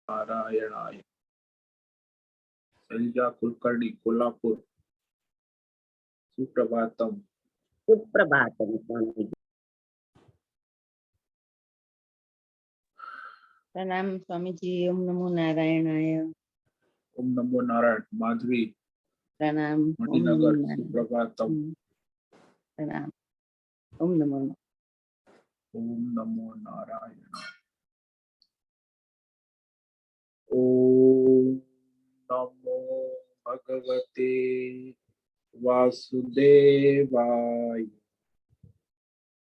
नारायणाय। शैलजा कुलकर्णी कोल्हापुर, सुप्रभातम। सुप्रभातम स्वामी जी। प्रणाम स्वामी जी। ओम नमो नारायणाय। ओम नमो नारायण। माधवी प्रणाम। ओम नमो मणिनगर, नारायण। सुप्रभातम। प्रणाम। ओम नमो नारायण। ओम नमो भगवते वासुदेवाय।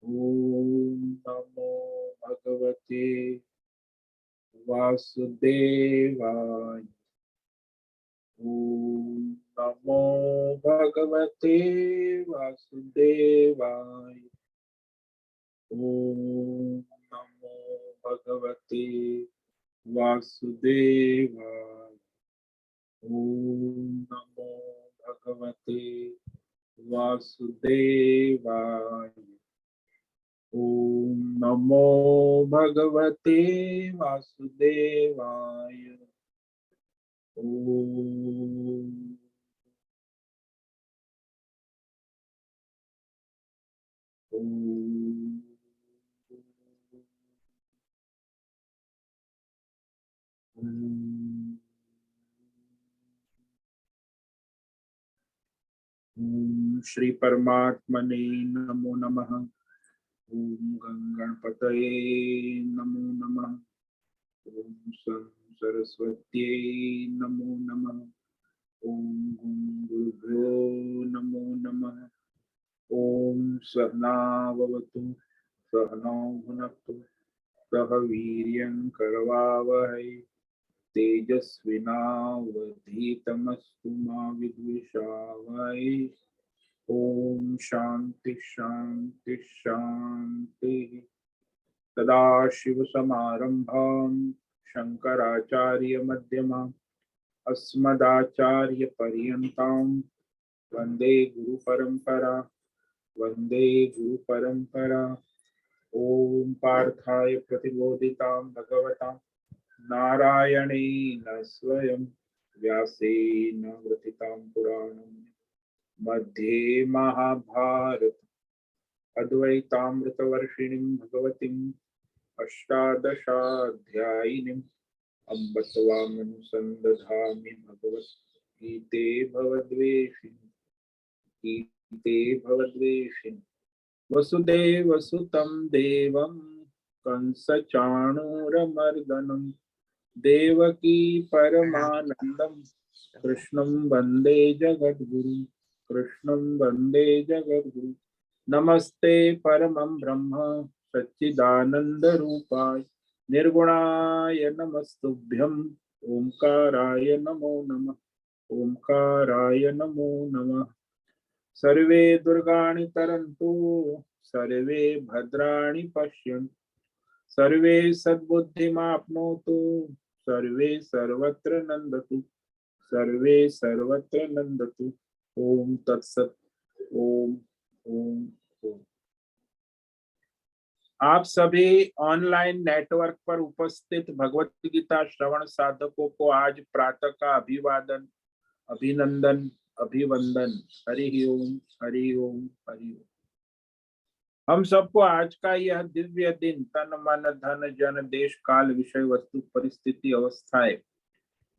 ओम नमो भगवते वासुदेवाय। ओम नमो भगवते वासुदेवाय। ओम नमो भगवते वासुदेवाय। ओम नमो भगवते वासुदेवाय। ओम नमो भगवते वासुदेवाय। ओम श्री परमात्मने नमो नमः। ओम गणपतये नमो नमः। ओम सरस्वत्यै नमो नमः। ओम गुरुभ्यो नमो नमः। ओम सहनाववतु सहनौ भुनक्तु सह वीर्यं करवावहै तेजस्विनावधीतमस्तु मा विद्विषावहै। ओम शांति शांति शांति। सदाशिवसमारम्भां शंकराचार्यमध्यमाम् अस्मदाचार्यपर्यन्तां वन्दे गुरुपरम्परा। वन्दे गुरुपरम्परा। ओम पार्थाय प्रतिबोधितां भगवता नारायणेन स्वयं व्यासेन ग्रथितां पुराणं मध्ये महाभारत अद्वैतामृतवर्षिणीं भगवतीम् अष्टादशाध्यायिनीम् अम्ब त्वामनुसन्दधामि भगवद्गीते भवद्वेषिणी वसुदेवसुतं देवं कंसचाणूरमर्दनं देवकी परमानन्दं कृष्णं वन्दे जगद्गुरुं। कृष्णं वन्दे जगद्गुरुं। नमस्ते परमं ब्रह्म सच्चिदानन्दरूपाय निर्गुणाय नमस्तुभ्यं। ओंकाराय नमो नमः। ओंकाराय नमो नमः। सर्वे दुर्गाणि तरन्तु सर्वे भद्राणि पश्यन्तु सर्वे सद्बुद्धिमाप्नोतु सर्वे सर्वत्र नन्दतु सर्वे सर्वत्र नन्दतु। ओम तत्सत। ओम ओम ओम। आप सभी ऑनलाइन नेटवर्क पर उपस्थित भगवत गीता श्रवण साधकों को आज प्रातः का अभिवादन, अभिनंदन, अभिवंदन। हरि ओम हरि ओम हरि ओम। हम सबको आज का यह दिव्य दिन तन मन धन जन देश काल विषय वस्तु परिस्थिति अवस्थाएं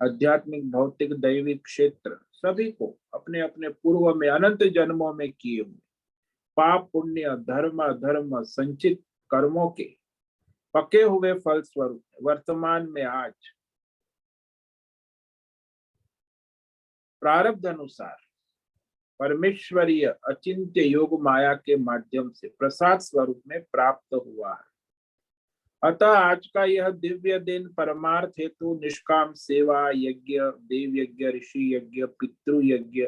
आध्यात्मिक भौतिक दैविक क्षेत्र सभी को अपने अपने पूर्व में अनंत जन्मों में किए हुए पाप पुण्य धर्म अधर्म संचित कर्मों के पके हुए फल स्वरूप वर्तमान में आज प्रारब्ध अनुसार परमेश्वरीय अचिंत्य योग माया के माध्यम से प्रसाद स्वरूप में प्राप्त हुआ है। अतः आज का यह दिव्य दिन परमार्थ हेतु निष्काम सेवा यज्ञ, देव यज्ञ, ऋषि यज्ञ, पितृ यज्ञ,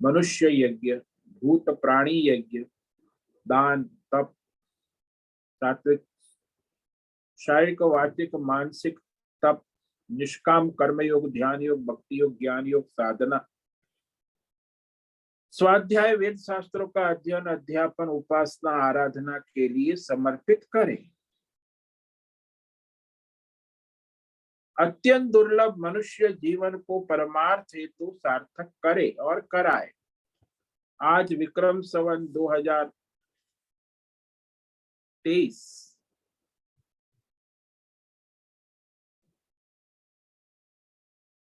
मनुष्य यज्ञ, भूत प्राणी यज्ञ, दान तप, सात्विक शारीरिक वाचिक मानसिक तप, निष्काम कर्म योग, ध्यान योग, भक्ति योग, ज्ञान योग, साधना, स्वाध्याय, वेद शास्त्रों का अध्ययन, अध्यापन, उपासना, आराधना के लिए समर्पित करें। अत्यंत दुर्लभ मनुष्य जीवन को परमार्थ हेतु सार्थक करे और कराए। आज विक्रम संवत 2023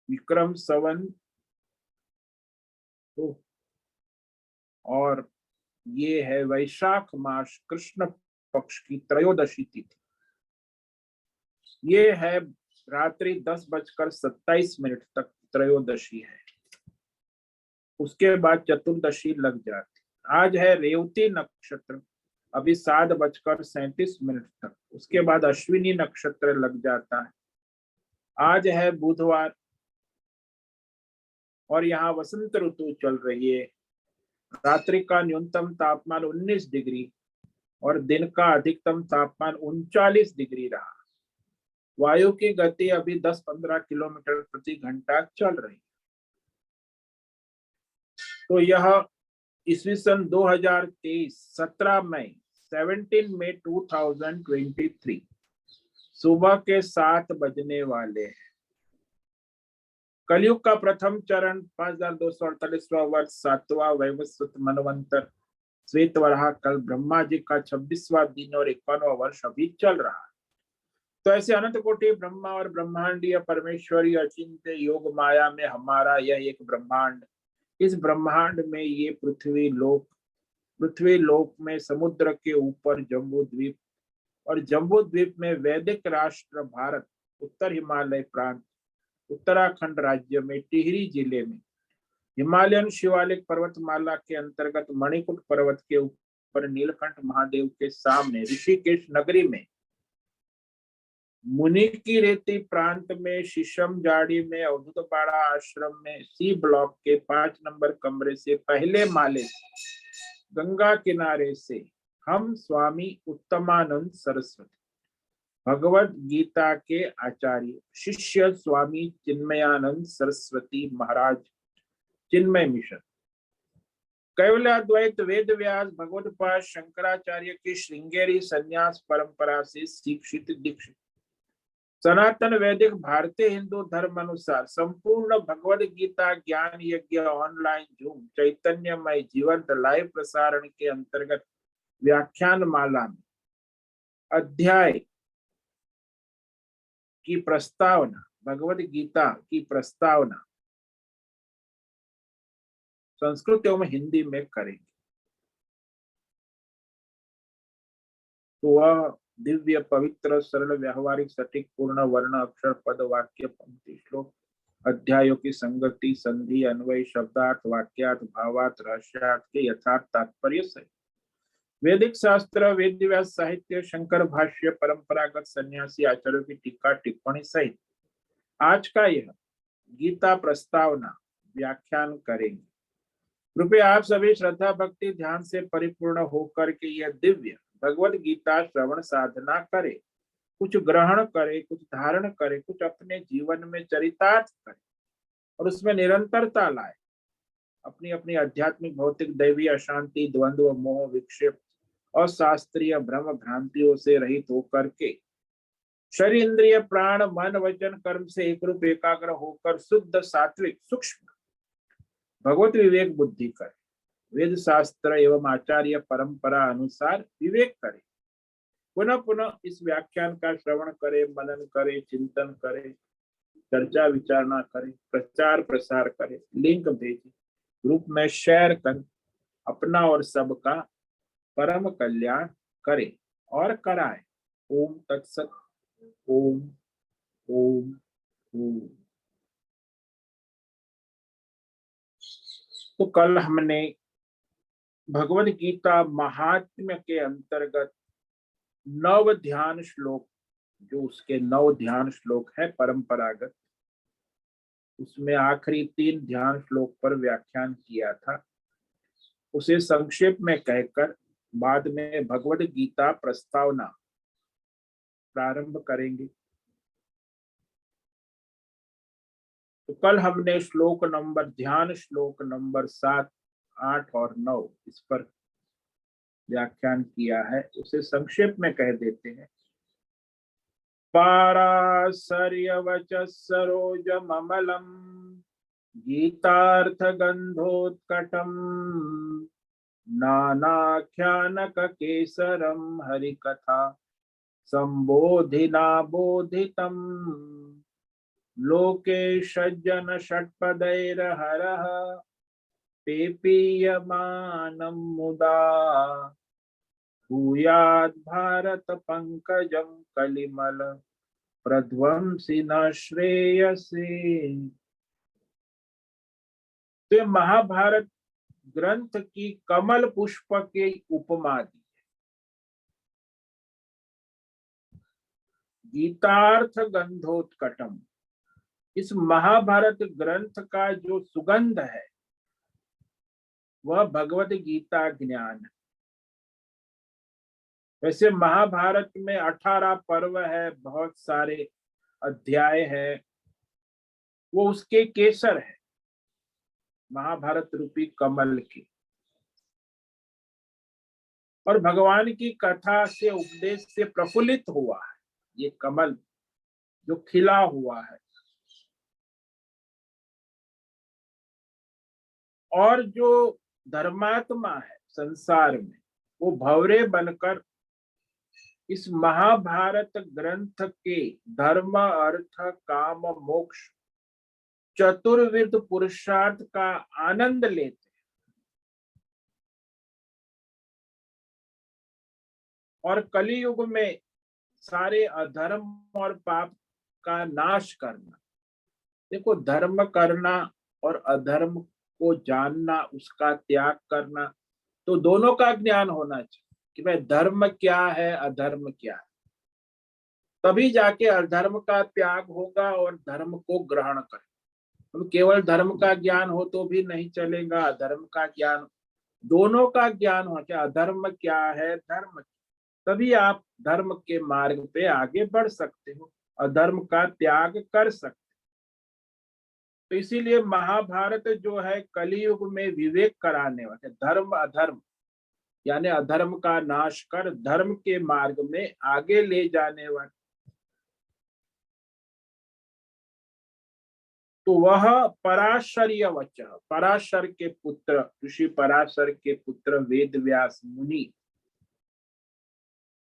विक्रम संवत और ये है वैशाख मास कृष्ण पक्ष की त्रयोदशी तिथि। ये है रात्रि 10:27 तक त्रयोदशी है, उसके बाद चतुर्दशी लग जाती। आज है रेवती नक्षत्र, अभी 7:37 तक, उसके बाद अश्विनी नक्षत्र लग जाता है। आज है बुधवार और यहाँ वसंत ऋतु चल रही है। रात्रि का न्यूनतम तापमान 19 डिग्री और दिन का अधिकतम तापमान 39 डिग्री रहा। वायु की गति अभी 10-15 किलोमीटर प्रति घंटा चल रही। तो यह ईस्वी सन 2023 17 मई 2023 सुबह के 7 बजने वाले हैं। कलयुग का प्रथम चरण 5248वां वर्ष 7वां वैवस्वत मनवंतर श्वेत वराह कल ब्रह्मा जी का 26वां दिन और 51वां वर्ष अभी चल रहा है। तो ऐसे अनंत कोटि ब्रह्मा और ब्रह्मांडीय परमेश्वरी अचिंत्य योग माया में हमारा यह एक ब्रह्मांड, इस ब्रह्मांड में ये पृथ्वी लोक में समुद्र के ऊपर जम्बू द्वीप और जम्बू द्वीप में वैदिक राष्ट्र भारत, उत्तर हिमालय प्रांत उत्तराखंड राज्य में टिहरी जिले में हिमालयन शिवालिक पर्वतमाला के अंतर्गत मणिकूट पर्वत के ऊपर नीलकंठ महादेव के सामने ऋषिकेश नगरी में मुनि की रेती प्रांत में शीशम जाड़ी में अवधूतपाड़ा आश्रम में सी ब्लॉक के 5 नंबर कमरे से पहले माले गंगा किनारे से हम स्वामी उत्तमानंद सरस्वती भगवत गीता के आचार्य शिष्य स्वामी चिन्मयानंद सरस्वती महाराज चिन्मय मिशन कैवल्याद्वैत वेद व्यास भगवतपाद शंकराचार्य की श्रृंगेरी संन्यास परंपरा से शिक्षित दीक्षित सनातन वैदिक भारतीय हिंदू धर्म अनुसार संपूर्ण भगवद गीता ज्ञान यज्ञ ऑनलाइन जूम चैतन्यमय जीवंत लाइव प्रसारण के अंतर्गत व्याख्यान माला में अध्याय की प्रस्तावना, भगवद गीता की प्रस्तावना संस्कृत एवं हिंदी में करेंगे। तो वह दिव्य पवित्र सरल व्यावहारिक सटीक पूर्ण वर्ण अक्षर पद वाक्य पंक्ति श्लोक अध्यायों की संगति संधि अन्वय शब्दार्थ वाक्यार्थ भावार्थ रहस्यार्थ के यथार्थ तात्पर्य सहित वैदिक शास्त्र वेद व्यास साहित्य शंकर भाष्य परंपरागत सन्यासी आचार्यों की टीका टिप्पणी सहित आज का यह गीता प्रस्तावना व्याख्यान करेंगे। कृपया आप सभी श्रद्धा भक्ति ध्यान से परिपूर्ण होकर के यह दिव्य भगवद गीता श्रवण साधना करे, कुछ ग्रहण करे, कुछ धारण करे, कुछ अपने जीवन में चरितार्थ करे और उसमें निरंतरता लाए। अपनी अपनी आध्यात्मिक भौतिक दैवी अशांति द्वंद्व मोह विक्षेप और शास्त्रीय भ्रम भ्रांतियों से रहित होकर के शरीर इंद्रिय प्राण मन वचन कर्म से एक रूप एकाग्र होकर शुद्ध सात्विक सूक्ष्म भगवत विवेक बुद्धि करे, वेद शास्त्र एवं आचार्य परंपरा अनुसार विवेक करे, पुनः पुनः इस व्याख्यान का श्रवण करे, मनन करे, चिंतन करे, चर्चा विचारणा करे, प्रचार प्रसार करे, लिंक भेजे, ग्रुप में शेयर कर अपना और सबका परम कल्याण करे और कराए। ओम तत्सत। ओम ओम ओम। तो कल हमने भगवद गीता महात्म्य के अंतर्गत 9 ध्यान श्लोक, जो उसके 9 ध्यान श्लोक है परंपरागत, उसमें आखिरी 3 ध्यान श्लोक पर व्याख्यान किया था। उसे संक्षेप में कहकर बाद में भगवद गीता प्रस्तावना प्रारंभ करेंगे। तो कल हमने ध्यान श्लोक नंबर 7, 8 और 9 इस पर व्याख्यान किया है, उसे संक्षेप में कह देते हैं। पाराशर्यवचः सरोजममलम् गीतार्थगन्धोत्कटम् नानाख्यानककेसरं हरिकथा सम्बोधिना बोधितम् लोके सज्जन षट्पदैर्हरः पेपीयमानं मुदा भूयात् भारत पंकजं कलिमल प्रध्वंसी न श्रेयसे। तो ये महाभारत ग्रंथ की कमल पुष्प के उपमा दी। गीतार्थ गंधोत्कटम, इस महाभारत ग्रंथ का जो सुगंध है वह भगवत गीता ज्ञान है। वैसे महाभारत में 18 पर्व है, बहुत सारे अध्याय है, वो उसके केसर है, महाभारत रूपी कमल की। और भगवान की कथा से उपदेश से प्रफुल्लित हुआ है ये कमल जो खिला हुआ है। और जो धर्मात्मा है संसार में, वो भंवरे बनकर इस महाभारत ग्रंथ के धर्म अर्थ काम मोक्ष चतुर्विध पुरुषार्थ का आनंद लेते हैं। और कलियुग में सारे अधर्म और पाप का नाश करना। देखो, धर्म करना और अधर्म को जानना, उसका त्याग करना, तो दोनों का ज्ञान होना चाहिए कि भाई धर्म क्या है, अधर्म क्या है। तभी जाके अधर्म का त्याग होगा और धर्म को ग्रहण करें। तो केवल धर्म का ज्ञान हो तो भी नहीं चलेगा, अधर्म का ज्ञान, दोनों का ज्ञान हो क्या, अधर्म क्या है, धर्म, तभी आप धर्म के मार्ग पे आगे बढ़ सकते हो, अधर्म का त्याग कर सकते हो। तो इसीलिए महाभारत जो है कलियुग में विवेक कराने वाले, धर्म अधर्म यानी अधर्म का नाश कर धर्म के मार्ग में आगे ले जाने वाले। तो वह पराशर्य वचः, पराशर के पुत्र, ऋषि पराशर के पुत्र वेद व्यास मुनि,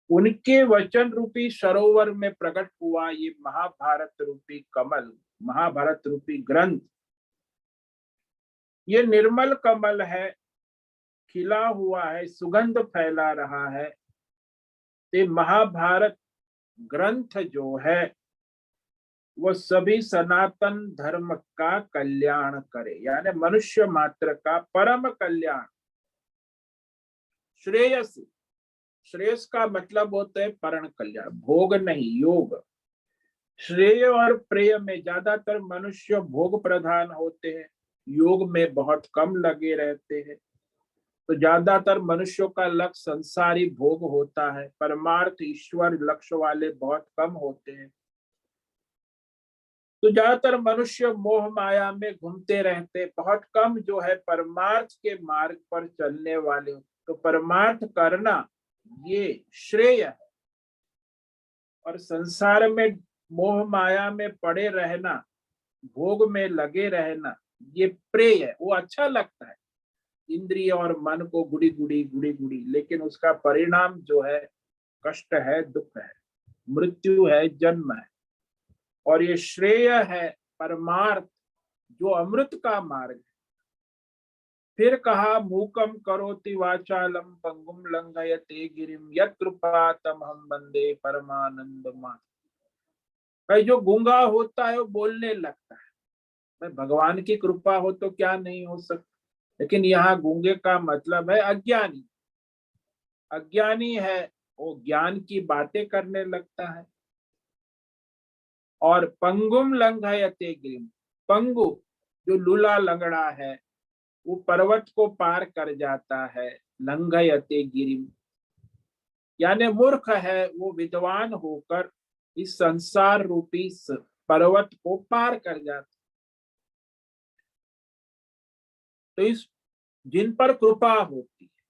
उनके वचन रूपी सरोवर में प्रकट हुआ ये महाभारत रूपी कमल, महाभारत रूपी ग्रंथ। ये निर्मल कमल है, खिला हुआ है, सुगंध फैला रहा है। ये महाभारत ग्रंथ जो है वो सभी सनातन धर्म का कल्याण करे, यानी मनुष्य मात्र का परम कल्याण। श्रेयस, श्रेयस का मतलब होता है परम कल्याण, भोग नहीं, योग। श्रेय और प्रेय में ज्यादातर मनुष्य भोग प्रधान होते हैं, योग में बहुत कम लगे रहते हैं। तो ज्यादातर मनुष्यों का लक्ष्य संसारी भोग होता है, परमार्थ ईश्वर लक्ष्य वाले बहुत कम होते हैं। तो ज्यादातर मनुष्य मोह माया में घूमते रहते, बहुत कम जो है परमार्थ के मार्ग पर चलने वाले। तो परमार्थ करना ये श्रेय है, और संसार में मोह माया में पड़े रहना, भोग में लगे रहना, ये प्रेय है, वो अच्छा लगता है इंद्रिय और मन को, गुड़ी गुड़ी गुड़ी गुड़ी, लेकिन उसका परिणाम जो है कष्ट है, दुख है, मृत्यु है, जन्म है। और ये श्रेय है परमार्थ जो अमृत का मार्ग है। फिर कहा मूकम करोति वाचालम पंगुम लंघयते गिरिम यत् कृपातमहं वंदे परमानंद माधव। भाई जो गूंगा होता है वो बोलने लगता है, भाई भगवान की कृपा हो तो क्या नहीं हो सकता। लेकिन यहाँ गूंगे का मतलब है अज्ञानी, अज्ञानी है वो ज्ञान की बातें करने लगता है। और पंगुम लंघयते गिरिम, पंगु जो लूला लंगड़ा है वो पर्वत को पार कर जाता है, लंघयते गिरिम यानी मूर्ख है वो, विद्वान होकर इस संसार रूपी पर्वत को पार कर जाता। तो इस जिन पर कृपा होती है,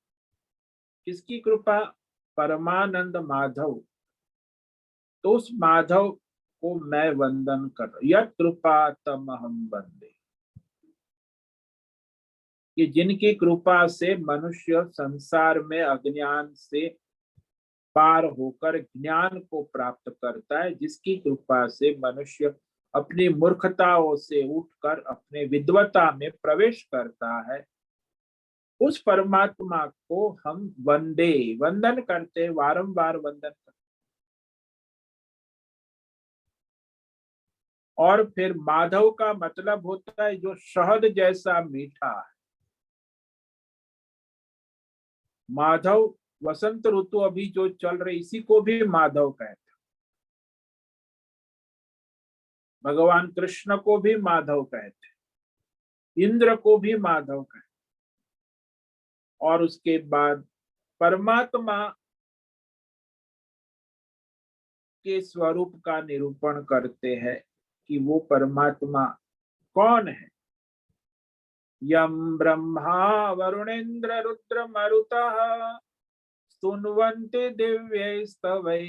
किसकी कृपा, परमानंद माधव। तो उस माधव को मैं वंदन कर रहा हूं। यत् कृपा तमहम वंदे, कि जिनकी कृपा से मनुष्य संसार में अज्ञान से पार होकर ज्ञान को प्राप्त करता है, जिसकी कृपा से मनुष्य अपनी मूर्खताओं से उठकर अपने विद्वता में प्रवेश करता है, उस परमात्मा को हम वंदे, वंदन करते, वारंवार वंदन करते। और फिर माधव का मतलब होता है जो शहद जैसा मीठा है। माधव वसंत ऋतु अभी जो चल रही, इसी को भी माधव कहते हैं। भगवान कृष्ण को भी माधव कहते हैं, इंद्र को भी माधव कहते हैं। और उसके बाद परमात्मा के स्वरूप का निरूपण करते हैं कि वो परमात्मा कौन है। यम ब्रह्मा वरुणेन्द्र रुद्र मरुतः स्तुन्वन्ति दिव्यैस्तवै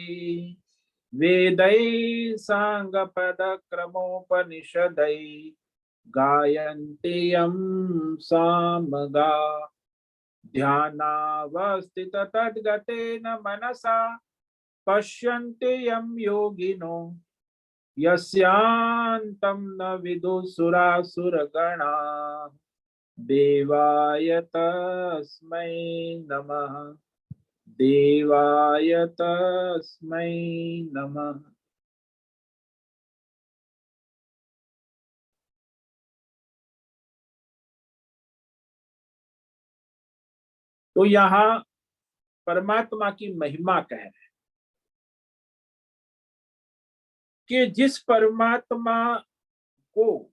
वेदै साङ्गपद क्रमोपनिषदै गायन्ति यं सामगा ध्यानावस्थित तद्गतेन मनसा पश्यन्ति यं योगिनो यस्यान्तं न विदुसुरासुरगणा देवाय तस्मै नमः, देवाय तस्मै नमः। तो यहाँ परमात्मा की महिमा कह रहे हैं कि जिस परमात्मा को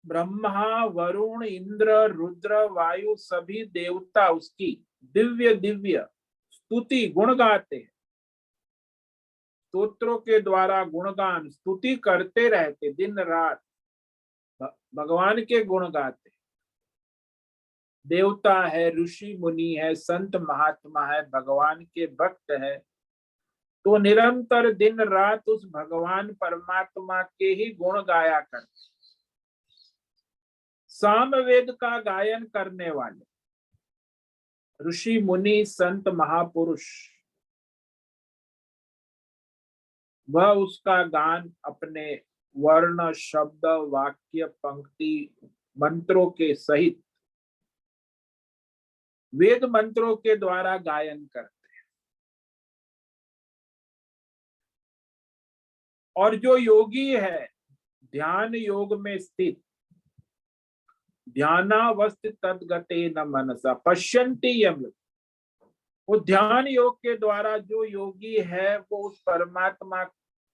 ब्रह्मा वरुण इंद्र रुद्र वायु सभी देवता उसकी दिव्य दिव्य स्तुति गुण गाते हैं, स्तोत्रों के द्वारा गुणगान स्तुति करते रहते, दिन रात भगवान के गुण गाते। देवता है, ऋषि मुनि है, संत महात्मा है, भगवान के भक्त है, तो निरंतर दिन रात उस भगवान परमात्मा के ही गुण गाया करते। सामवेद का गायन करने वाले ऋषि मुनि संत महापुरुष, वह उसका गान अपने वर्ण शब्द वाक्य पंक्ति मंत्रों के सहित वेद मंत्रों के द्वारा गायन करते हैं। और जो योगी है ध्यान योग में स्थित, ध्यानावस्थित तद्गते न मनसा पश्यन्ति यम, वो ध्यान योग के द्वारा जो योगी है वो उस परमात्मा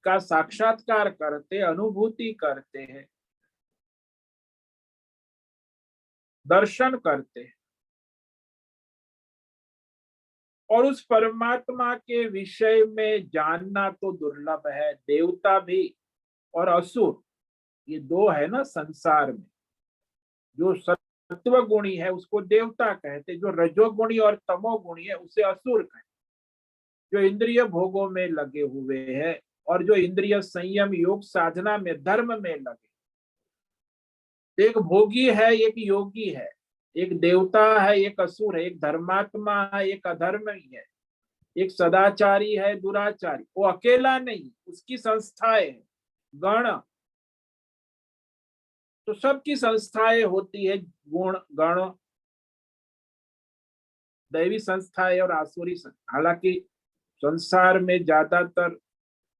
का साक्षात्कार करते, अनुभूति करते हैं, दर्शन करते हैं। और उस परमात्मा के विषय में जानना तो दुर्लभ है। देवता भी और असुर, ये दो है ना संसार में। जो सत्व गुणी है उसको देवता कहते, जो रजोगुणी और तमोगुणी है उसे असुर कहते। जो इंद्रिय भोगों में लगे हुए हैं और जो इंद्रिय संयम योग साधना में धर्म में लगे, एक भोगी है एक योगी है, एक देवता है एक असुर है, एक धर्मात्मा है एक अधर्मी है, एक सदाचारी है दुराचारी। वो अकेला नहीं, उसकी संस्थाएं गण, तो सबकी संस्थाएं होती है, गुण गण दैवी संस्थाएं और आसुरी संस्थाएं। हालांकि संसार में ज्यादातर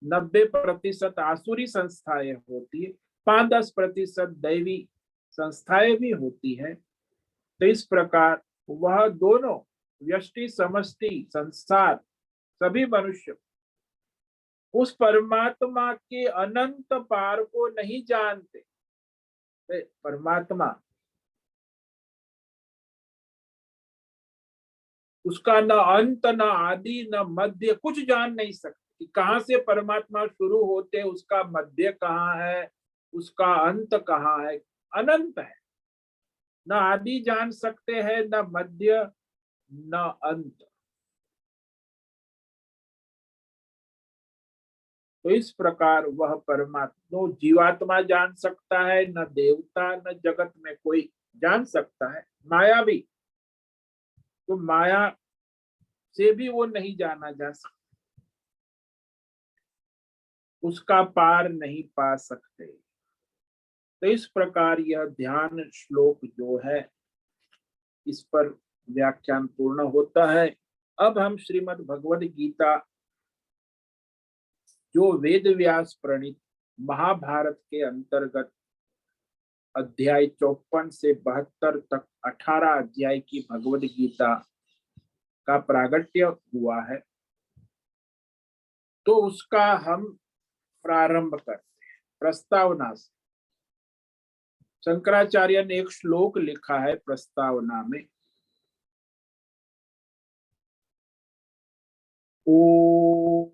90% आसुरी संस्थाएं होती है, 5-10% दैवी संस्थाएं भी होती है। तो इस प्रकार वह दोनों व्यष्टि समष्टि संसार सभी मनुष्य उस परमात्मा के अनंत पार को नहीं जानते। परमात्मा उसका न अंत न आदि न मध्य, कुछ जान नहीं सकते कि कहां से परमात्मा शुरू होते, उसका मध्य कहाँ है, उसका अंत कहाँ है। अनंत है, न आदि जान सकते हैं न मध्य न अंत। तो इस प्रकार वह परमात्मा न जीवात्मा जान सकता है, न देवता, न जगत में कोई जान सकता है। माया भी, तो माया से भी वो नहीं जाना जा सकता, उसका पार नहीं पा सकते। तो इस प्रकार यह ध्यान श्लोक जो है, इस पर व्याख्यान पूर्ण होता है। अब हम श्रीमद् भगवद गीता, जो वेद व्यास प्रणीत महाभारत के अंतर्गत अध्याय 54 से 72 तक 18 अध्याय की भगवद गीता का प्रागट्य हुआ है, तो उसका हम प्रारंभ करते हैं प्रस्तावना से। शंकराचार्य ने एक श्लोक लिखा है प्रस्तावना में, ओम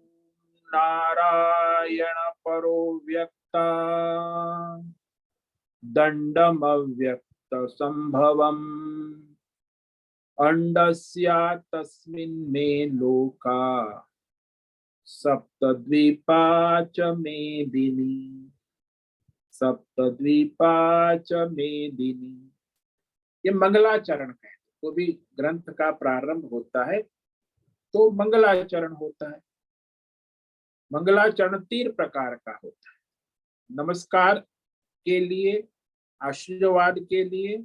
नारायण परो व्यक्ता दंडम अव्यक्त संभवम अंडस्या तस्मिन् मे लोका सप्तद्वीपा च मेदिनी सप्तद्वीपा च मेदिनी। ये मंगलाचरण कहते हैं। तो भी ग्रंथ का प्रारंभ होता है तो मंगलाचरण होता है। मंगलाचरण 3 प्रकार का होता है, नमस्कार के लिए, आशीर्वाद के लिए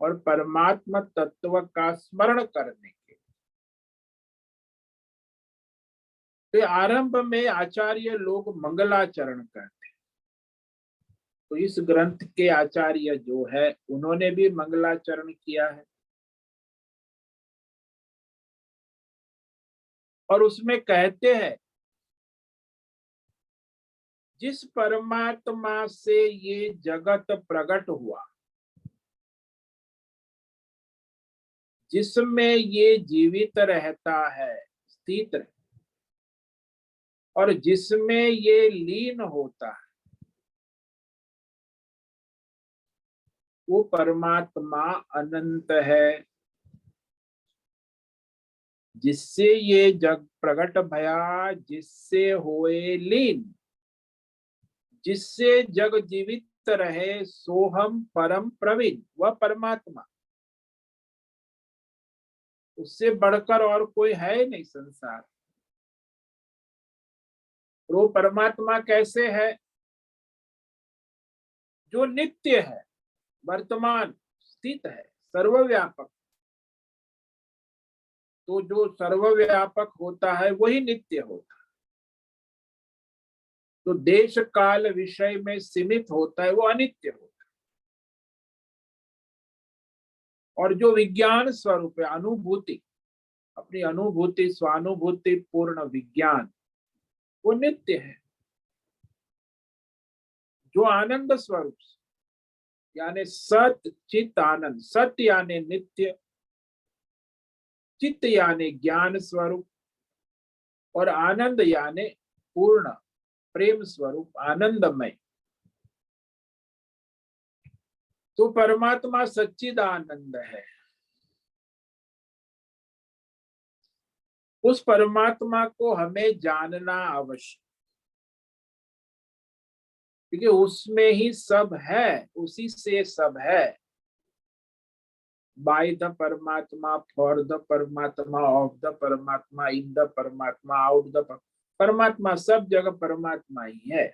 और परमात्मा तत्व का स्मरण करने के। तो आरंभ में आचार्य लोग मंगलाचरण करते हैं। तो इस ग्रंथ के आचार्य जो है, उन्होंने भी मंगलाचरण किया है और उसमें कहते हैं, जिस परमात्मा से ये जगत प्रकट हुआ, जिसमें ये जीवित रहता है, स्थित है, और जिसमें ये लीन होता है, वो परमात्मा अनंत है। जिससे ये जग प्रकट भया, जिससे होए लीन, जिससे जग जीवित रहे, सोहम परम प्रवीण, वह परमात्मा। उससे बढ़कर और कोई है नहीं संसार। वो परमात्मा कैसे है? जो नित्य है, वर्तमान स्थित है, सर्वव्यापक। तो जो सर्वव्यापक होता है वही नित्य होता है। तो देश काल विषय में सीमित होता है वो अनित्य होता है। और जो विज्ञान स्वरूप है, अनुभूति, अपनी अनुभूति, स्वानुभूति पूर्ण विज्ञान, वो नित्य है। जो आनंद स्वरूप यानी सत चित आनंद, सत्य यानी नित्य, चित्त यानी ज्ञान स्वरूप, और आनंद यानी पूर्ण प्रेम स्वरूप, आनंदमय। तो परमात्मा सच्चिदानंद है। उस परमात्मा को हमें जानना आवश्यक, क्योंकि उसमें ही सब है, उसी से सब है। बाय द परमात्मा, फॉर द परमात्मा, ऑफ द परमात्मा, इन द परमात्मा, आउट द परमात्मा, सब जगह परमात्मा ही है।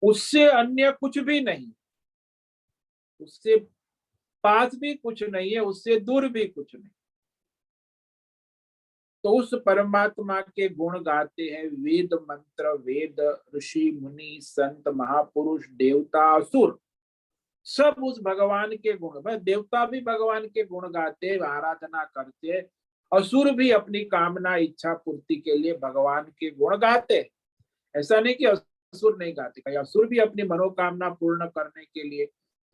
उससे अन्य कुछ भी नहीं, उससे पास भी कुछ नहीं है, उससे दूर भी कुछ नहीं। तो उस परमात्मा के गुण गाते हैं वेद मंत्र, वेद, ऋषि मुनि, संत, महापुरुष, देवता, असुर, सब उस भगवान के गुण। भाई देवता भी भगवान के गुण गाते, आराधना करते, असुर भी अपनी कामना इच्छा पूर्ति के लिए भगवान के गुण गाते। ऐसा नहीं कि असुर नहीं गाते, कई असुर भी अपनी मनोकामना पूर्ण करने के लिए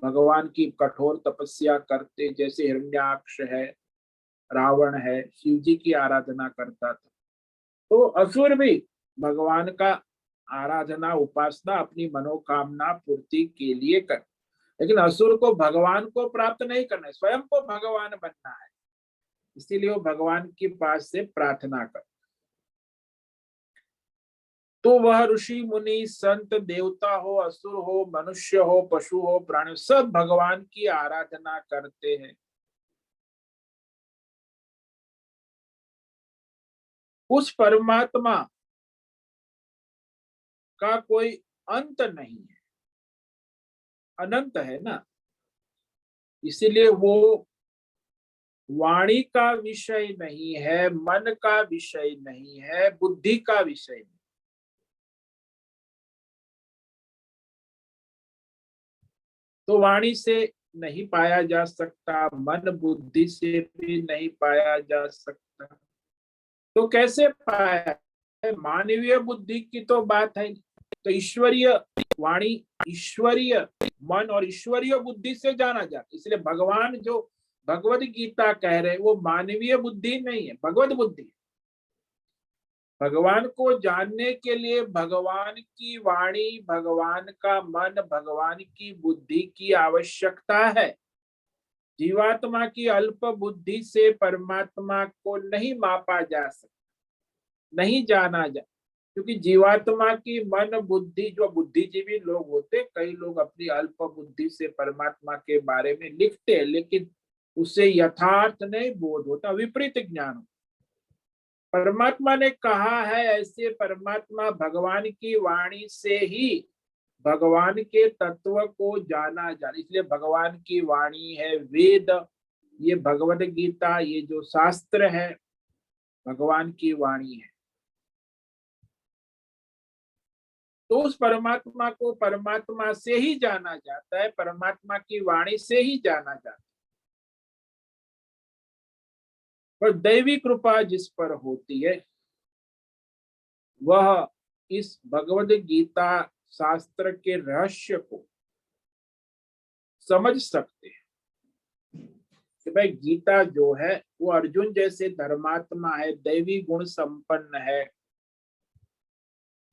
भगवान की कठोर तपस्या करते, जैसे हिरण्याक्ष है, रावण है, शिव जी की आराधना करता था। तो असुर भी भगवान का आराधना उपासना अपनी मनोकामना पूर्ति के लिए कर, लेकिन असुर को भगवान को प्राप्त नहीं करना है, स्वयं को भगवान बनना है। इसीलिए वो भगवान के पास से प्रार्थना कर। तो वह ऋषि मुनि संत देवता हो, असुर हो, मनुष्य हो, पशु हो, प्राणी, सब भगवान की आराधना करते हैं। उस परमात्मा का कोई अंत नहीं है, अनंत है ना। इसीलिए वो वाणी का विषय नहीं है, मन का विषय नहीं है, बुद्धि का विषय नहीं। तो वाणी से नहीं पाया जा सकता, मन बुद्धि से भी नहीं पाया जा सकता। तो कैसे पाया? मानवीय बुद्धि की तो बात है। तो ईश्वरीय वाणी, ईश्वरीय मन और ईश्वरीय बुद्धि से जाना जाता। इसलिए भगवान जो भगवत गीता कह रहे, वो मानवीय बुद्धि नहीं है, भगवत बुद्धि। भगवान को जानने के लिए भगवान की वाणी, भगवान का मन, भगवान की बुद्धि की आवश्यकता है। जीवात्मा की अल्प बुद्धि से परमात्मा को नहीं मापा जा सकता, नहीं जाना जा, क्योंकि जीवात्मा की मन बुद्धि, जो बुद्धिजीवी लोग होते, कई लोग अपनी अल्प बुद्धि से परमात्मा के बारे में लिखते हैं, लेकिन उसे यथार्थ नहीं बोध होता, विपरीत ज्ञान। परमात्मा ने कहा है, ऐसे परमात्मा भगवान की वाणी से ही भगवान के तत्व को जाना जाए। इसलिए भगवान की वाणी है वेद, ये भगवत गीता, ये जो शास्त्र है, भगवान की वाणी है। तो उस परमात्मा को परमात्मा से ही जाना जाता है, परमात्मा की वाणी से ही जाना जाता है। पर दैवी कृपा जिस पर होती है, वह इस भगवद गीता शास्त्र के रहस्य को समझ सकते हैं कि भाई गीता जो है वो अर्जुन जैसे धर्मात्मा है, दैवी गुण संपन्न है,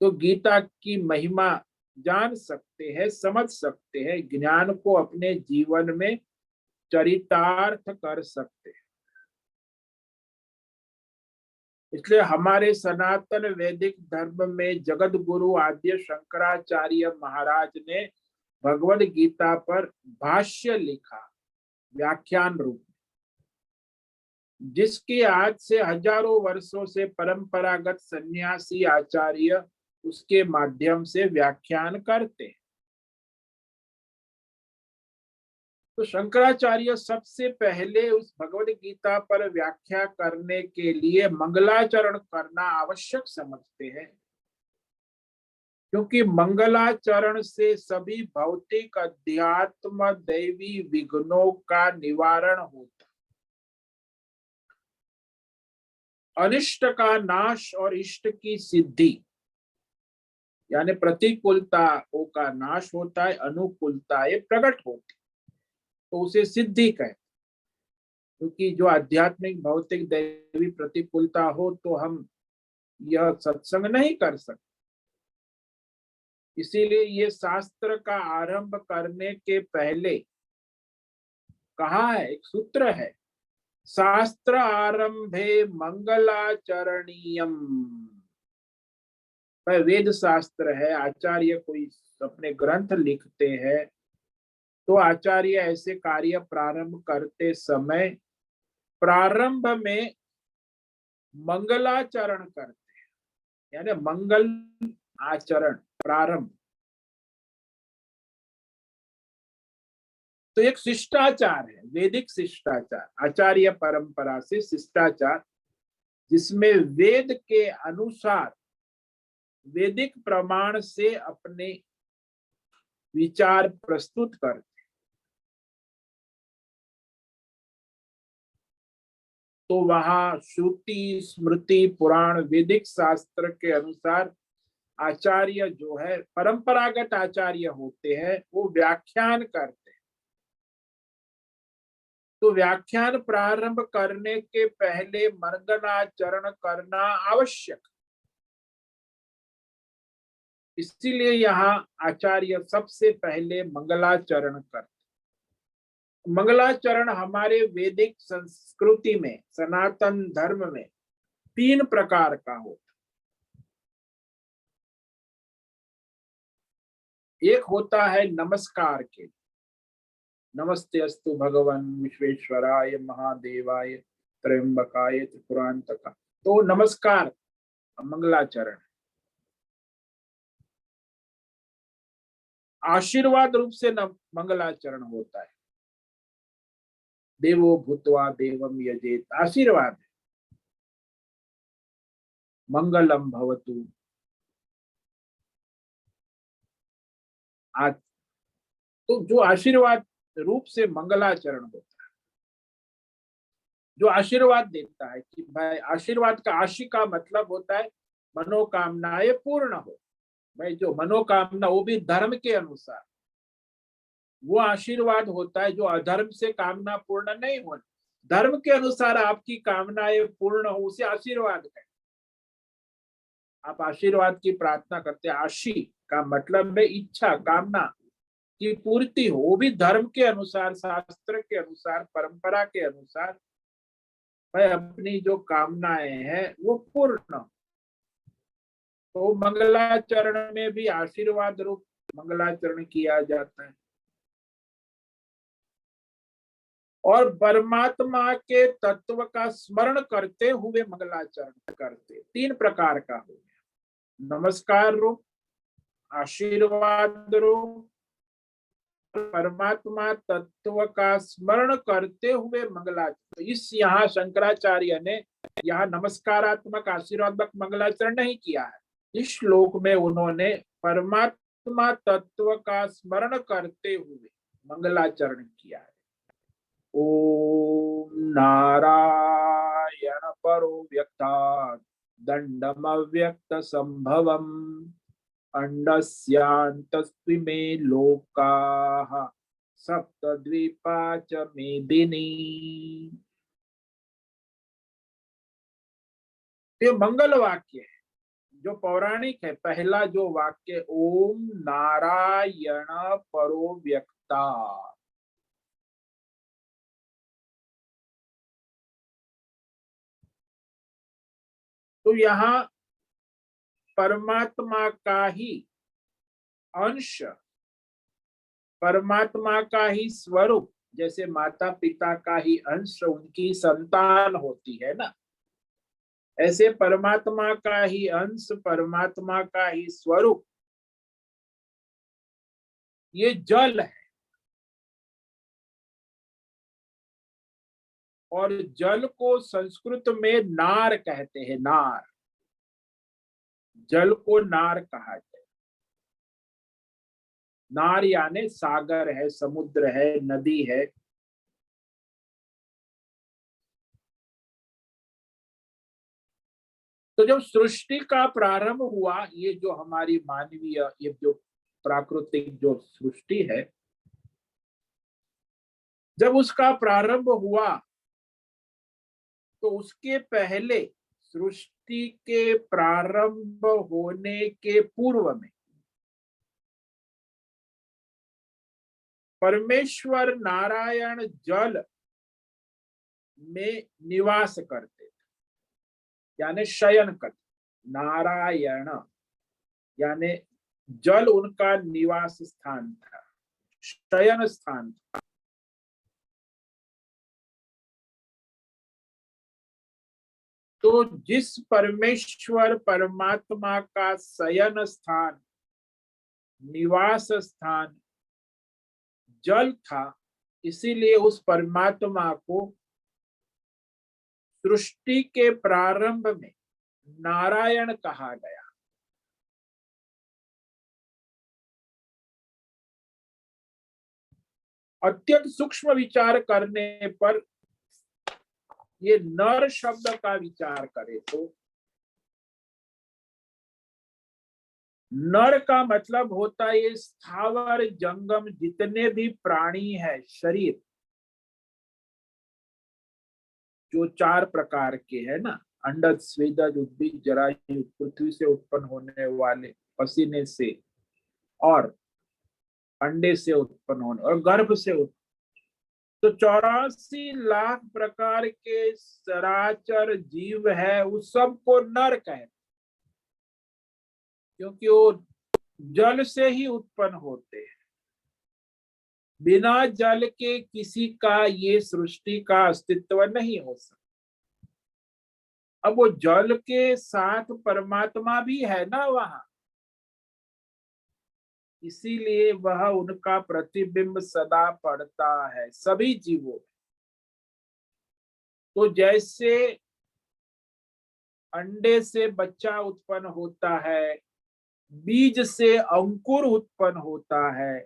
तो गीता की महिमा जान सकते हैं, समझ सकते हैं, ज्ञान को अपने जीवन में चरितार्थ कर सकते हैं। इसलिए हमारे सनातन वैदिक धर्म में जगत गुरु आद्य शंकराचार्य महाराज ने भगवद गीता पर भाष्य लिखा, व्याख्यान रूप, जिसकी आज से हजारों वर्षों से परंपरागत सन्यासी आचार्य उसके माध्यम से व्याख्यान करते हैं। तो शंकराचार्य सबसे पहले उस भगवद गीता पर व्याख्या करने के लिए मंगलाचरण करना आवश्यक समझते हैं, क्योंकि मंगलाचरण से सभी भौतिक, अध्यात्म, दैवी विघ्नों का निवारण होता, अनिष्ट का नाश और इष्ट की सिद्धि, यानी प्रतिकूलताओं का नाश होता है, अनुकूलताएं प्रकट होती, तो उसे सिद्धि कहते। क्योंकि जो आध्यात्मिक, भौतिक, दैवी प्रतिकूलता हो तो हम यह सत्संग नहीं कर सकते। इसीलिए ये शास्त्र का आरंभ करने के पहले कहा है, एक सूत्र है, शास्त्र आरंभे मंगलाचरणीयम। वेद शास्त्र है, आचार्य कोई अपने ग्रंथ लिखते हैं, तो आचार्य ऐसे कार्य प्रारंभ करते समय प्रारंभ में मंगलाचरण करते हैं, यानी मंगल आचरण प्रारंभ। तो एक शिष्टाचार है, वैदिक शिष्टाचार, आचार्य परंपरा से शिष्टाचार, जिसमें वेद के अनुसार वैदिक प्रमाण से अपने विचार प्रस्तुत करते। तो वहां श्रुति, स्मृति, पुराण, वैदिक शास्त्र के अनुसार आचार्य जो है, परंपरागत आचार्य होते हैं, वो व्याख्यान करते हैं। तो व्याख्यान प्रारंभ करने के पहले मंगलाचरण करना आवश्यक, इसीलिए यहाँ आचार्य सबसे पहले मंगलाचरण करते। मंगलाचरण हमारे वैदिक संस्कृति में, सनातन धर्म में 3 प्रकार का होता। एक होता है नमस्कार के, नमस्ते अस्तु भगवन विश्वेश्वराय महादेवाय त्र्यंबकाय त्रिपुरांतका। तो नमस्कार मंगलाचरण। आशीर्वाद रूप से मंगलाचरण होता है। देवो भूत्वा देवम यजेत, आशीर्वाद है। मंगलम भवतु, आज तो जो आशीर्वाद रूप से मंगलाचरण होता है, जो आशीर्वाद देता है कि भाई आशीर्वाद का आशी का मतलब होता है मनोकामनाएं पूर्ण हो। भाई जो मनोकामना वो भी धर्म के अनुसार, वो आशीर्वाद होता है। जो अधर्म से कामना पूर्ण नहीं हो, धर्म के अनुसार आपकी कामनाएं पूर्ण हो, उसे आशीर्वाद है। आप आशीर्वाद की प्रार्थना करते हैं। आशी का मतलब है इच्छा, कामना की पूर्ति हो, वो भी धर्म के अनुसार, शास्त्र के अनुसार, परंपरा के अनुसार। भाई अपनी जो कामनाएं हैं वो पूर्ण हो। तो मंगलाचरण में भी आशीर्वाद रूप मंगलाचरण किया जाता है। और परमात्मा के तत्व का स्मरण करते हुए मंगलाचरण करते। तीन प्रकार का हो गया, नमस्कार रूप, आशीर्वाद रूप, परमात्मा तत्व का स्मरण करते हुए मंगलाचरण। इस यहाँ शंकराचार्य ने यहाँ नमस्कारात्मक आशीर्वादक मंगलाचरण नहीं किया है। इस श्लोक में उन्होंने परमात्मा तत्व का स्मरण करते हुए मंगलाचरण किया है। ओम नारायण परो व्यक्तात् दंडमव्यक्त संभवम् अंडस्यान्तस्त्विमे लोकाः सप्तद्वीपा च मेदिनी। ये मंगल वाक्य है जो पौराणिक है। पहला जो वाक्य ओम नारायण परो व्यक्ता, तो यहाँ परमात्मा का ही अंश, परमात्मा का ही स्वरूप, जैसे माता पिता का ही अंश उनकी संतान होती है ना, ऐसे परमात्मा का ही अंश, परमात्मा का ही स्वरूप ये जल है। और जल को संस्कृत में नार कहते हैं। नार, जल को नार कहा जाए। नार यानी सागर है, समुद्र है, नदी है। तो जब सृष्टि का प्रारंभ हुआ, ये जो हमारी मानवीय, ये जो प्राकृतिक जो सृष्टि है, जब उसका प्रारंभ हुआ तो उसके पहले, सृष्टि के प्रारंभ होने के पूर्व में परमेश्वर नारायण जल में निवास करते थे, यानी शयन करते। नारायण यानी जल उनका निवास स्थान था, शयन स्थान था। तो जिस परमेश्वर परमात्मा का शयन स्थान, निवास स्थान जल था, इसीलिए उस परमात्मा को सृष्टि के प्रारंभ में नारायण कहा गया। अत्यंत सूक्ष्म विचार करने पर ये नर शब्द का विचार करें तो नर का मतलब होता है ये स्थावर जंगम जितने भी प्राणी है, शरीर जो चार प्रकार के है ना, अंडज, स्वेदज, उद्भिज, जरायु, पृथ्वी से उत्पन्न होने वाले, पसीने से और अंडे से उत्पन्न होने और गर्भ से उत्पन्न, तो 84 लाख प्रकार के चराचर जीव है, उस सबको नर कहते, क्योंकि वो जल से ही उत्पन्न होते हैं। बिना जल के किसी का ये सृष्टि का अस्तित्व नहीं हो सकता। अब वो जल के साथ परमात्मा भी है ना वहां, इसीलिए वह उनका प्रतिबिंब सदा पड़ता है सभी जीवों में। तो जैसे अंडे से बच्चा उत्पन्न होता है, बीज से अंकुर उत्पन्न होता है,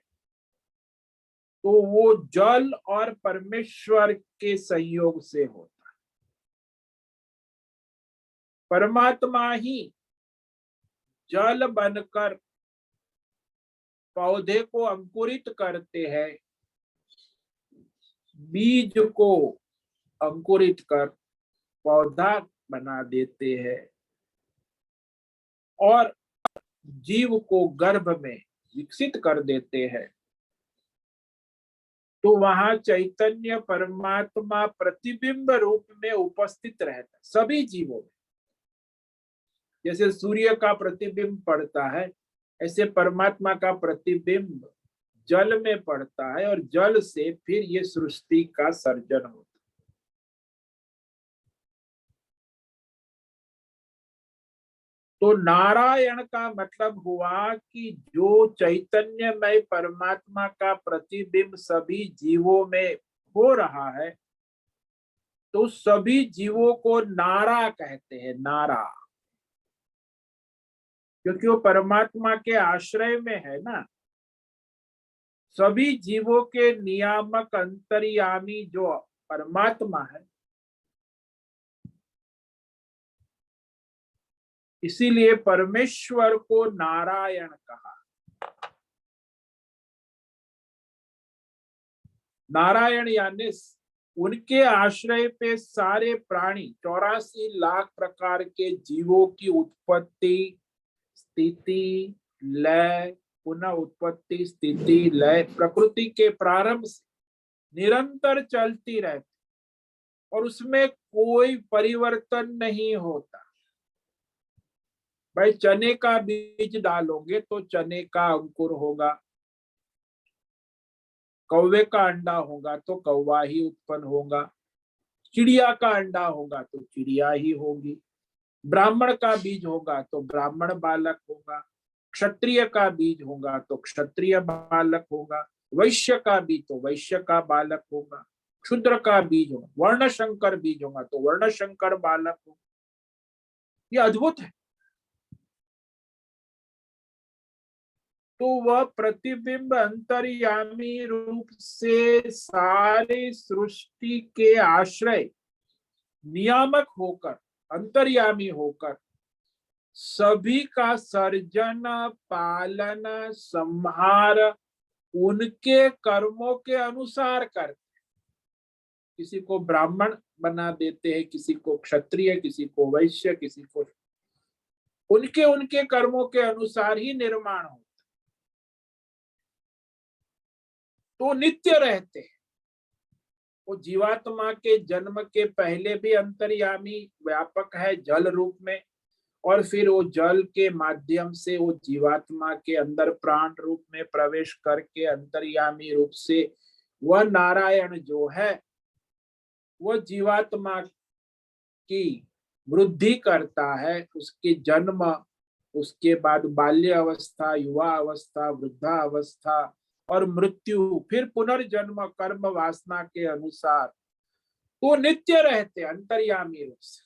तो वो जल और परमेश्वर के संयोग से होता है। परमात्मा ही जल बनकर पौधे को अंकुरित करते हैं, बीज को अंकुरित कर पौधा बना देते हैं और जीव को गर्भ में विकसित कर देते हैं। तो वहां चैतन्य परमात्मा प्रतिबिंब रूप में उपस्थित रहता है सभी जीवों में। जैसे सूर्य का प्रतिबिंब पड़ता है, ऐसे परमात्मा का प्रतिबिंब जल में पड़ता है और जल से फिर ये सृष्टि का सर्जन होता है। तो नारायण का मतलब हुआ कि जो चैतन्यमय परमात्मा का प्रतिबिंब सभी जीवों में हो रहा है, तो सभी जीवों को नारा कहते हैं, नारा, क्योंकि वो परमात्मा के आश्रय में है ना। सभी जीवों के नियामक अंतर्यामी जो परमात्मा है, इसीलिए परमेश्वर को नारायण कहा। नारायण यानी उनके आश्रय पे सारे प्राणी 84 लाख प्रकार के जीवों की उत्पत्ति, स्थिति, लय, पुनः उत्पत्ति, स्थिति, लय प्रकृति के प्रारंभ से निरंतर चलती रहती और उसमें कोई परिवर्तन नहीं होता। भाई चने का बीज डालोगे तो चने का अंकुर होगा, कौवे का अंडा होगा तो कौवा ही उत्पन्न होगा, चिड़िया का अंडा होगा तो चिड़िया ही होगी, ब्राह्मण का बीज होगा तो ब्राह्मण बालक होगा, क्षत्रिय का बीज होगा तो क्षत्रिय बालक होगा, वैश्य का बीज तो वैश्य का बालक होगा, क्षुद्र का बीज होगा, वर्ण शंकर बीज होगा तो वर्ण शंकर बालक होगा। ये अद्भुत है। तो वह प्रतिबिंब अंतर्यामी रूप से सारे सृष्टि के आश्रय नियामक होकर, अंतर्यामी होकर सभी का सर्जन, पालन, संहार उनके कर्मों के अनुसार करते। किसी को ब्राह्मण बना देते हैं, किसी को क्षत्रिय, किसी को वैश्य, किसी को, उनके उनके कर्मों के अनुसार ही निर्माण होता। तो नित्य रहते हैं। वो जीवात्मा के जन्म के पहले भी अंतर्यामी व्यापक है जल रूप में, और फिर वो जल के माध्यम से वो जीवात्मा के अंदर प्राण रूप में प्रवेश करके अंतर्यामी रूप से वह नारायण जो है वह जीवात्मा की वृद्धि करता है, उसके जन्म, उसके बाद बाल्य अवस्था, युवा अवस्था, वृद्धा अवस्था और मृत्यु, फिर पुनर्जन्म कर्म वासना के अनुसार तो नित्य रहते अंतर्यामी रूप से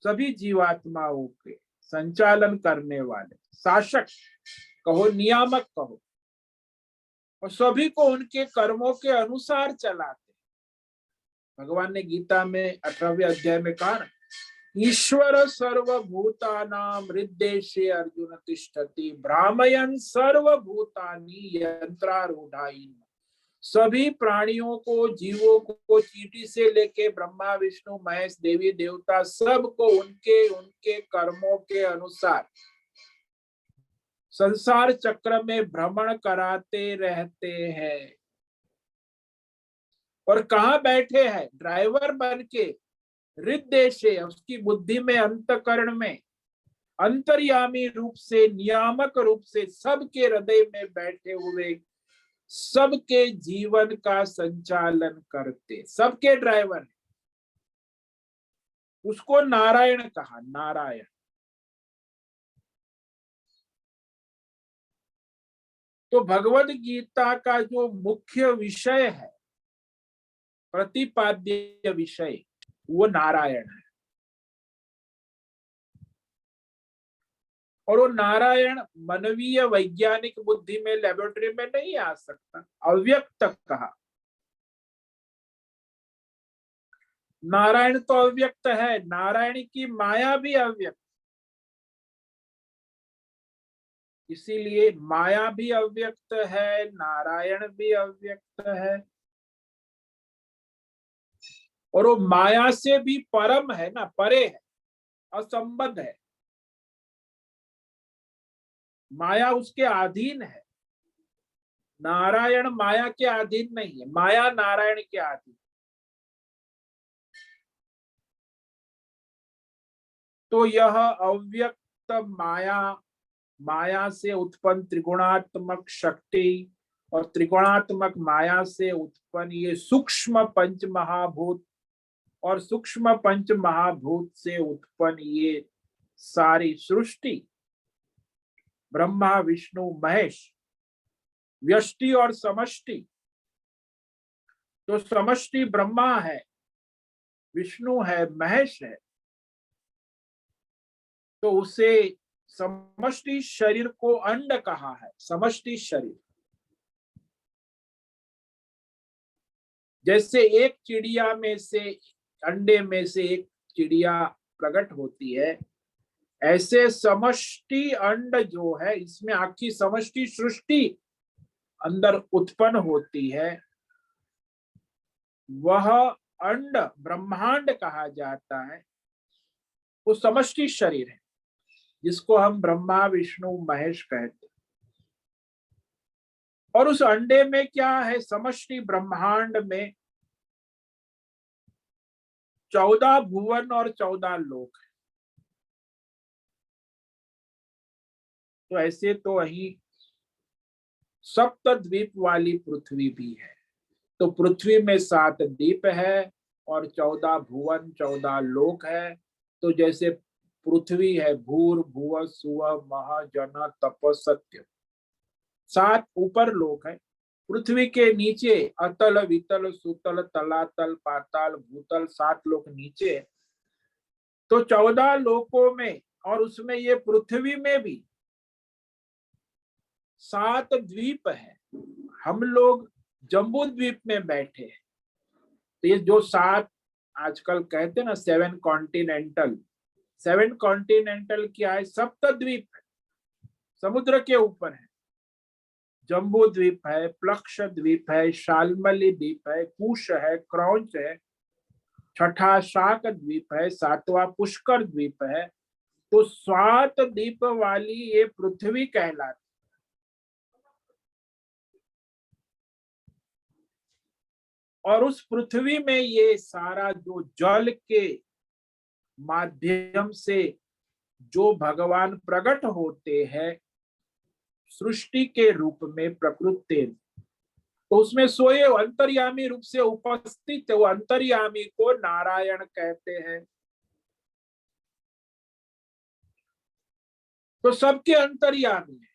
सभी जीवात्माओं के संचालन करने वाले, शासक कहो, नियामक कहो, और सभी को उनके कर्मों के अनुसार चलाते। भगवान ने गीता में 18वें अध्याय में कहा, ईश्वर सर्वभूतानां हृद्देशे अर्जुन तिष्ठति भ्रामयन् सर्वभूतानि यंत्रारूढ़ाइन। सभी प्राणियों को, जीवों को, चींटी से लेके ब्रह्मा विष्णु महेश देवी देवता सबको उनके उनके कर्मों के अनुसार संसार चक्र में भ्रमण कराते रहते हैं। और कहाँ बैठे हैं? ड्राइवर बन के हृदय से, उसकी बुद्धि में, अंतकरण में अंतर्यामी रूप से, नियामक रूप से सबके हृदय में बैठे हुए, सबके जीवन का संचालन करते, सबके ड्राइवर, उसको नारायण कहा। नारायण तो भगवद गीता का जो मुख्य विषय है, प्रतिपाद्य विषय, वो नारायण है। और वो नारायण मानवीय वैज्ञानिक बुद्धि में, लेबोरेटरी में नहीं आ सकता, अव्यक्त कहा। नारायण तो अव्यक्त है, नारायण की माया भी अव्यक्त, इसीलिए माया भी अव्यक्त है, नारायण भी अव्यक्त है। और वो माया से भी परम है ना, परे है, असंबद्ध है। माया उसके अधीन है, नारायण माया के अधीन नहीं है, माया नारायण के अधीन। तो यह अव्यक्त माया, माया से उत्पन्न त्रिगुणात्मक शक्ति, और त्रिगुणात्मक माया से उत्पन्न ये सूक्ष्म पंच महाभूत, और सूक्ष्म पंच महाभूत से उत्पन्न ये सारी सृष्टि, ब्रह्मा विष्णु महेश, व्यष्टि और समष्टि। तो समष्टि ब्रह्मा है, विष्णु है, महेश है, तो उसे समष्टि शरीर को अंड कहा है। समष्टि शरीर, जैसे एक चिड़िया में से, अंडे में से एक चिड़िया प्रकट होती है, ऐसे समष्टि अंड जो है, इसमें आखी समष्टि सृष्टि अंदर उत्पन्न होती है, वह अंड ब्रह्मांड कहा जाता है। वो समष्टि शरीर है, जिसको हम ब्रह्मा विष्णु महेश कहते हैं। और उस अंडे में क्या है, समष्टि ब्रह्मांड में 14 भुवन और 14 लोक है। तो ऐसे तो वही सप्त द्वीप वाली पृथ्वी भी है। तो पृथ्वी में 7 द्वीप है और 14 भुवन, 14 लोक है। तो जैसे पृथ्वी है, भूर भुव सुव मह जन तप सत्य, 7 ऊपर लोक है। पृथ्वी के नीचे अतल वितल सुतल तलातल पाताल भूतल, 7 लोक नीचे। तो 14 लोकों में, और उसमें ये पृथ्वी में भी 7 द्वीप है। हम लोग जम्बू द्वीप में बैठे हैं। तो ये जो 7 आजकल कहते हैं ना, 7 कॉन्टिनेंटल, 7 कॉन्टिनेंटल क्या है, सप्त द्वीप है, समुद्र के ऊपर है। जम्बू द्वीप है, प्लक्ष द्वीप है, शालमली द्वीप है, कुश है, क्रौंच है, छठा शाक द्वीप है, 7वां पुष्कर द्वीप है। तो 7 द्वीप वाली ये पृथ्वी कहलाती। और उस पृथ्वी में ये सारा जो जल के माध्यम से जो भगवान प्रकट होते हैं सृष्टि के रूप में, प्रकृति, तो उसमें सोए अंतर्यामी रूप से उपस्थित है, वो अंतर्यामी को नारायण कहते हैं। तो सबके अंतर्यामी है,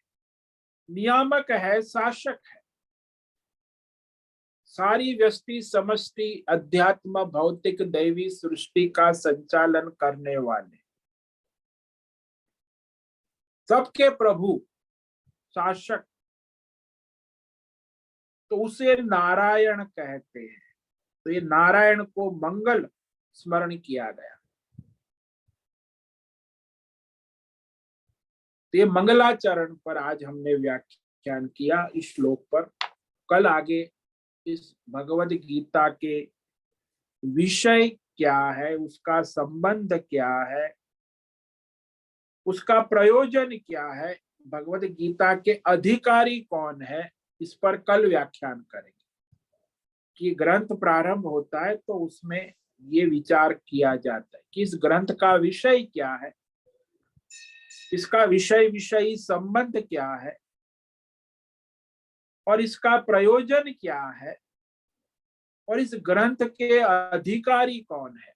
नियामक है, शासक है, सारी व्यष्टि समष्टि अध्यात्म भौतिक दैवी सृष्टि का संचालन करने वाले, सबके प्रभु, शासक, तो उसे नारायण कहते हैं। तो ये नारायण को मंगल स्मरण किया गया। तो ये मंगलाचरण पर आज हमने व्याख्यान किया इस श्लोक पर। कल आगे इस भगवद गीता के विषय क्या है, उसका संबंध क्या है, उसका प्रयोजन क्या है, भगवद गीता के अधिकारी कौन है, इस पर कल व्याख्यान करेंगे। कि ग्रंथ प्रारंभ होता है तो उसमें ये विचार किया जाता है कि इस ग्रंथ का विषय क्या है, इसका विषय विषयी संबंध क्या है और इसका प्रयोजन क्या है और इस ग्रंथ के अधिकारी कौन है,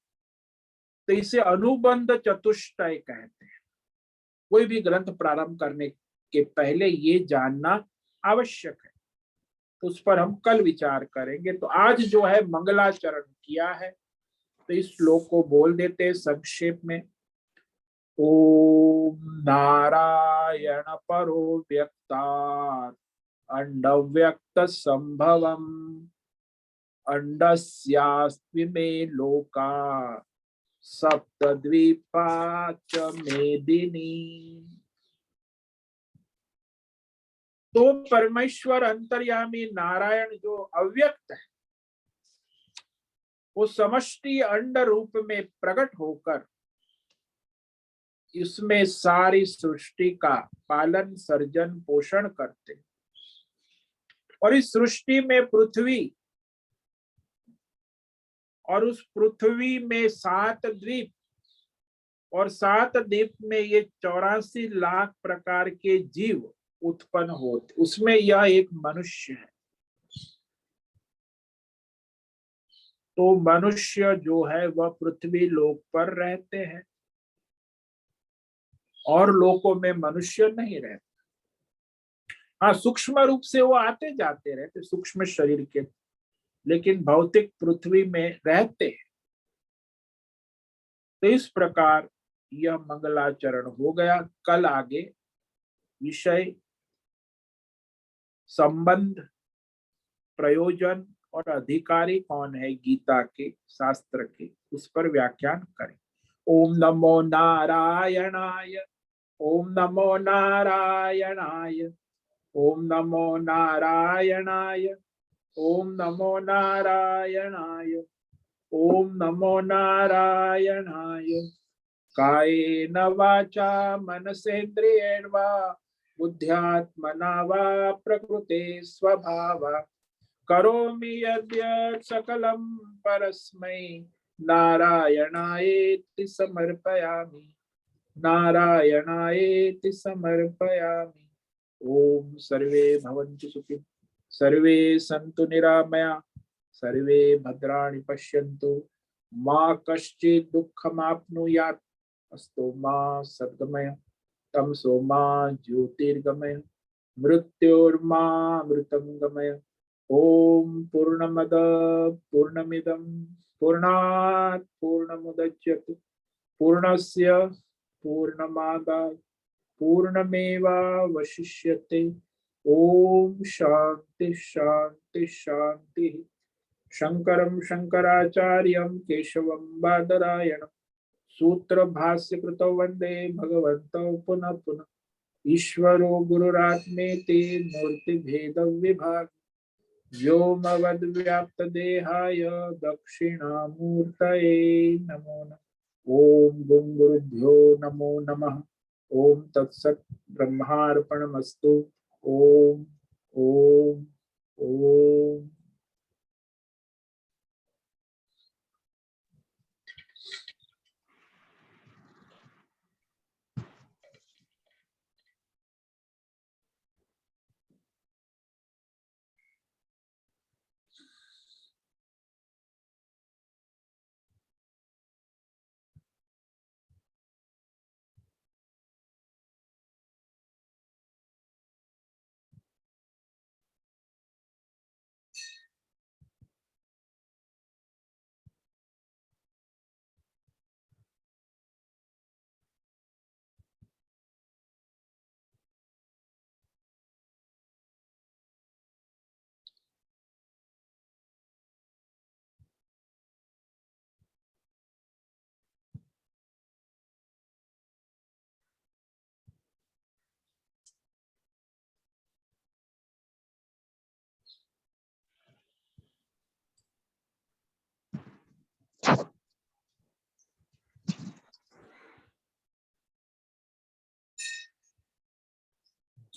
तो इसे अनुबंध चतुष्टय कहते हैं। कोई भी ग्रंथ प्रारंभ करने के पहले ये जानना आवश्यक है, तो उस पर हम कल विचार करेंगे। तो आज जो है मंगलाचरण किया है, तो इस श्लोक को बोल देते हैं संक्षेप में। ओम नारायण परो व्यक्तात् अंड व्यक्त संभवम अंडस्यास्मि मे लोका सप्तद्वीपा च मेदिनी। तो परमेश्वर अंतर्यामी नारायण जो अव्यक्त है, वो समष्टि अंड रूप में प्रकट होकर इसमें सारी सृष्टि का पालन सर्जन पोषण करते, और इस सृष्टि में पृथ्वी और उस पृथ्वी में 7 द्वीप और 7 द्वीप में ये 84 लाख प्रकार के जीव उत्पन्न होते, उसमें यह एक मनुष्य है। तो मनुष्य जो है वह पृथ्वी लोक पर रहते हैं, और लोकों में मनुष्य नहीं रहते। हाँ, सूक्ष्म रूप से वो आते जाते रहते सूक्ष्म शरीर के, लेकिन भौतिक पृथ्वी में रहते हैं। तो इस प्रकार यह मंगलाचरण हो गया। कल आगे विषय, संबंध, प्रयोजन और अधिकारी कौन है गीता के शास्त्र के, उस पर व्याख्यान करें। ओम नमो नारायणाय, ओम नमो नारायणाय, ओम नमो नारायणाय, ओम नमो नारायणाय, ओम नमो नारायणाय। कायेन वाचा मनसेन्द्रियेण वा बुद्ध्यात्मना वा प्रकृते स्वभावा करोमि यद्यत् सकलं परस्मै नारायणायेति समर्पयामि, नारायणायेति समर्पयामि। ओम सर्वे भवन्तु सुखिनः, सर्वे सन्तु निरामया, सर्वे भद्राणि पश्यन्तु, मा कश्चित् दुःखमाप्नुयात्, अस्तु मा सद्गमय, तमसो मा ज्योतिर्गमय, मृत्योर्मा मृतं गमय। ओम पूर्णमद पूर्णमिदं पूर्णात् पूर्णमुदच्यते पूर्णस्य पूर्णमादाय पूर्णमेवावशिष्यते। ओम शांति शांति शांति। शंकरं शंकराचार्यं केशवं बादरायणं सूत्र भाष्य कृतौ वंदे भगवन्तौ पुनः पुनः। ईश्वरो गुरुरात्मेति मूर्तिभेद विभाग व्योमवद्व्याप्त देहाय दक्षिणामूर्तये नमो नमः। ओम गुं गुरुभ्यो नमो नमः। ओम तत्सत् ब्रह्मार्पणमस्तु। ओम ओम ओम।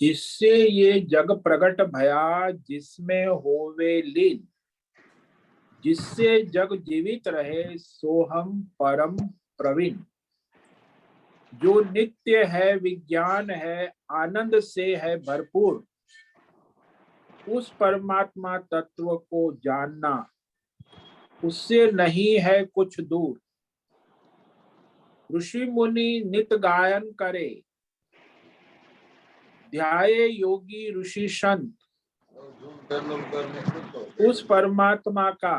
जिससे ये जग प्रगट भया जिसमें होवे लीन, जिससे जग जीवित रहे सो हम परम प्रवीण। जो नित्य है, विज्ञान है, आनंद से है भरपूर, उस परमात्मा तत्व को जानना, उससे नहीं है कुछ दूर। ऋषि मुनि नित गायन करे, ध्याये योगी ऋषि संत, उस परमात्मा का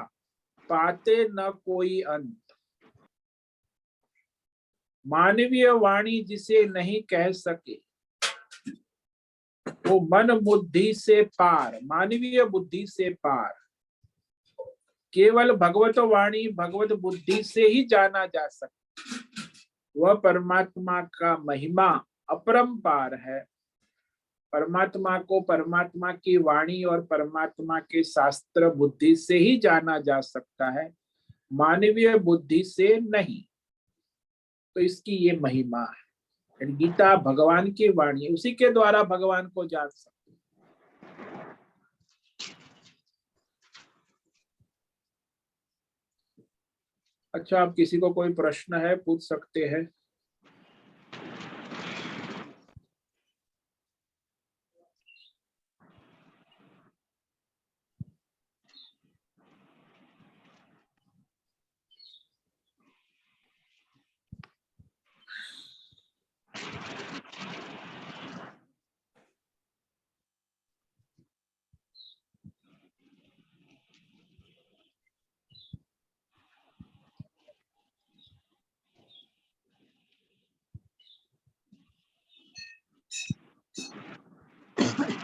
पाते न कोई अंत। मानवीय वाणी जिसे नहीं कह सके, वो मन बुद्धि से पार, मानवीय बुद्धि से पार। केवल भगवत वाणी भगवत बुद्धि से ही जाना जा सकता। वह परमात्मा का महिमा अपरंपार है। परमात्मा को परमात्मा की वाणी और परमात्मा के शास्त्र बुद्धि से ही जाना जा सकता है, मानवीय बुद्धि से नहीं। तो इसकी ये महिमा है। गीता भगवान की वाणी, उसी के द्वारा भगवान को जान सकते। अच्छा, आप किसी को कोई प्रश्न है पूछ सकते हैं।